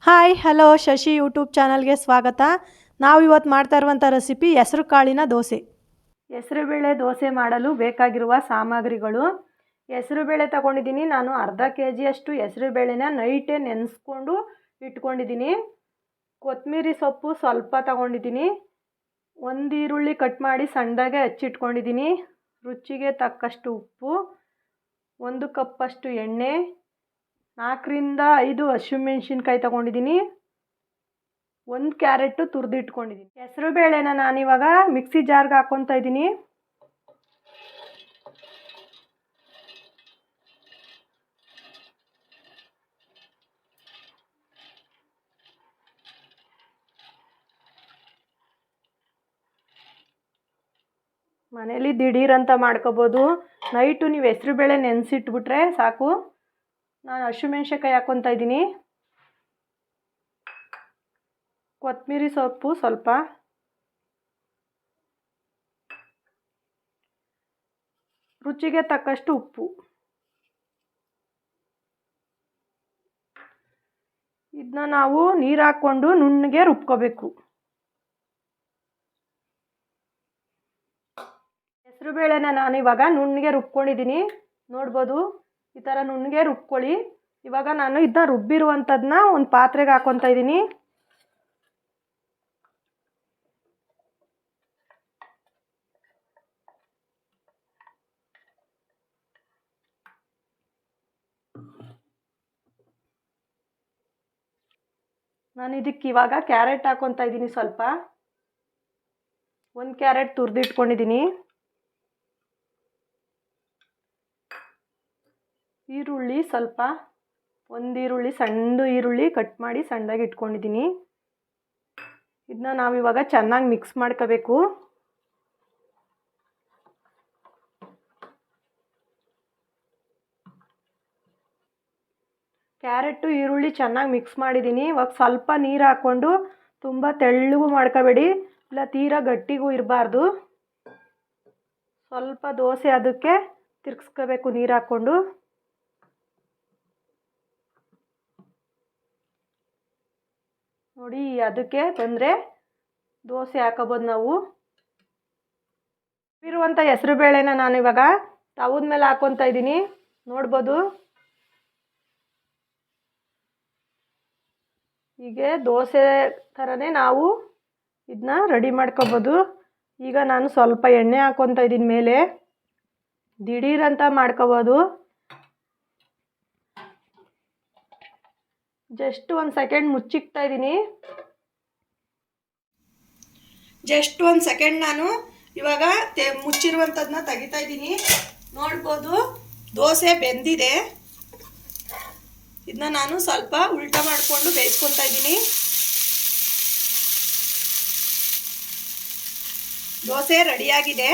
Hi hello Shashi YouTube ಚಾನಲ್ಗೆ ಸ್ವಾಗತ. ನಾವು ಇವತ್ತು ಮಾಡ್ತಾ ಇರುವಂಥ ರೆಸಿಪಿ ಹೆಸರು ಕಾಳಿನ ದೋಸೆ. ಹೆಸರುಬೇಳೆ ದೋಸೆ ಮಾಡಲು ಬೇಕಾಗಿರುವ ಸಾಮಗ್ರಿಗಳು: ಹೆಸರುಬೇಳೆ ತಗೊಂಡಿದ್ದೀನಿ. ನಾನು ಅರ್ಧ kg ಅಷ್ಟು ಹೆಸರುಬೇಳೆನ ನೈಟೇ ನೆನೆಸ್ಕೊಂಡು ಇಟ್ಕೊಂಡಿದ್ದೀನಿ. ಕೊತ್ತಂಬರಿ ಸೊಪ್ಪು ಸ್ವಲ್ಪ ತಗೊಂಡಿದ್ದೀನಿ. ಒಂದು ಈರುಳ್ಳಿ ಕಟ್ ಮಾಡಿ ಸಣ್ಣದಾಗೆ ಹಚ್ಚಿಟ್ಕೊಂಡಿದ್ದೀನಿ. ರುಚಿಗೆ ತಕ್ಕಷ್ಟು ಉಪ್ಪು, 1 ಕಪ್ಪಷ್ಟು ಎಣ್ಣೆ, 4 ರಿಂದ 5 ಹಸಿಮೆಣಸಿನ್ಕಾಯಿ ತಗೊಂಡಿದ್ದೀನಿ. 1 ಕ್ಯಾರೆಟ್ ತುರಿದಿಟ್ಕೊಂಡಿದ್ದೀನಿ. ಹೆಸರು ಬೇಳೆನ ನಾನಿವಾಗ ಮಿಕ್ಸಿ ಜಾರ್ಗೆ ಹಾಕ್ಕೊತಾ ಇದ್ದೀನಿ. ಮನೇಲಿ ದಿಢೀರಂತ ಮಾಡ್ಕೋಬೋದು. ನೈಟು ನೀವು ಹೆಸರು ಬೇಳೆ ನೆನೆಸಿಟ್ಬಿಟ್ರೆ ಸಾಕು. ನಾನು ಹಸಿಮೆಣಸಿನ್ಕಾಯಿ ಹಾಕ್ಕೊತಾ ಇದ್ದೀನಿ. ಕೊತ್ತಂಬರಿ ಸೊಪ್ಪು ಸ್ವಲ್ಪ, ರುಚಿಗೆ ತಕ್ಕಷ್ಟು ಉಪ್ಪು. ಇದನ್ನ ನಾವು ನೀರು ಹಾಕ್ಕೊಂಡು ನುಣ್ಣಗೆ ರುಬ್ಕೋಬೇಕು. ಹೆಸರುಬೇಳೆನ ನಾನಿವಾಗ ನುಣ್ಣಗೆ ರುಬ್ಕೊಂಡಿದ್ದೀನಿ. ನೋಡ್ಬೋದು, ಈ ಥರ ನುಣ್ಣಗೆ ರುಬ್ಕೊಳ್ಳಿ. ಇವಾಗ ನಾನು ಇದನ್ನ ರುಬ್ಬಿರುವಂಥದ್ದನ್ನ ಒಂದು ಪಾತ್ರೆಗೆ ಹಾಕ್ಕೊತಾ ಇದ್ದೀನಿ. ನಾನು ಇದಕ್ಕೆ ಇವಾಗ ಕ್ಯಾರೆಟ್ ಹಾಕ್ಕೊತಾ ಇದ್ದೀನಿ. ಸ್ವಲ್ಪ 1 ಕ್ಯಾರೆಟ್ ತುರಿದಿಟ್ಕೊಂಡಿದ್ದೀನಿ. ಈರುಳ್ಳಿ ಸ್ವಲ್ಪ, 1 ಈರುಳ್ಳಿ, ಸಣ್ಣ ಈರುಳ್ಳಿ ಕಟ್ ಮಾಡಿ ಸಣ್ಣದಾಗಿ ಇಟ್ಕೊಂಡಿದ್ದೀನಿ. ಇದನ್ನ ನಾವಿವಾಗ ಚೆನ್ನಾಗಿ ಮಿಕ್ಸ್ ಮಾಡ್ಕೋಬೇಕು. ಕ್ಯಾರೆಟು ಈರುಳ್ಳಿ ಚೆನ್ನಾಗಿ ಮಿಕ್ಸ್ ಮಾಡಿದ್ದೀನಿ. ಇವಾಗ ಸ್ವಲ್ಪ ನೀರು ಹಾಕ್ಕೊಂಡು, ತುಂಬ ತೆಳ್ಳಗೂ ಮಾಡ್ಕೋಬೇಡಿ, ಇಲ್ಲ ತೀರಾ ಗಟ್ಟಿಗೂ ಇರಬಾರ್ದು. ಸ್ವಲ್ಪ ದೋಸೆ ಅದಕ್ಕೆ ತಿರ್ಗಿಸ್ಕೋಬೇಕು ನೀರು ಹಾಕ್ಕೊಂಡು. ನೋಡಿ, ಅದಕ್ಕೆ ಬಂದರೆ ದೋಸೆ ಹಾಕೋಬೋದು ನಾವು. ಇರುವಂಥ ಹೆಸರು ಬೇಳೆನ ನಾನು ಇವಾಗ ತವದ ಮೇಲೆ ಹಾಕ್ಕೊತಾ ಇದ್ದೀನಿ. ನೋಡ್ಬೋದು, ಹೀಗೆ ದೋಸೆ ಥರನೇ ನಾವು ಇದನ್ನ ರೆಡಿ ಮಾಡ್ಕೋಬೋದು. ಈಗ ನಾನು ಸ್ವಲ್ಪ ಎಣ್ಣೆ ಹಾಕ್ಕೊತಾ ಇದ್ದೀನಿ ಮೇಲೆ. ದಿಢೀರಂತ ಮಾಡ್ಕೋಬೋದು. ಜಸ್ಟ್ 1 ಸೆಕೆಂಡ್ ಮುಚ್ಚಿಕ್ತಾ ಇದ್ದೀನಿ. ಜಸ್ಟ್ 1 ಸೆಕೆಂಡ್ ನಾನು ಇವಾಗ ಮುಚ್ಚಿರುವಂಥದ್ದನ್ನ ತೆಗಿತಾ ಇದ್ದೀನಿ. ನೋಡ್ಬೋದು, ದೋಸೆ ಬೆಂದಿದೆ. ಇದನ್ನ ನಾನು ಸ್ವಲ್ಪ ಉಲ್ಟಾ ಮಾಡಿಕೊಂಡು ಬೇಯಿಸ್ಕೊತಾ ಇದ್ದೀನಿ. ದೋಸೆ ರೆಡಿಯಾಗಿದೆ.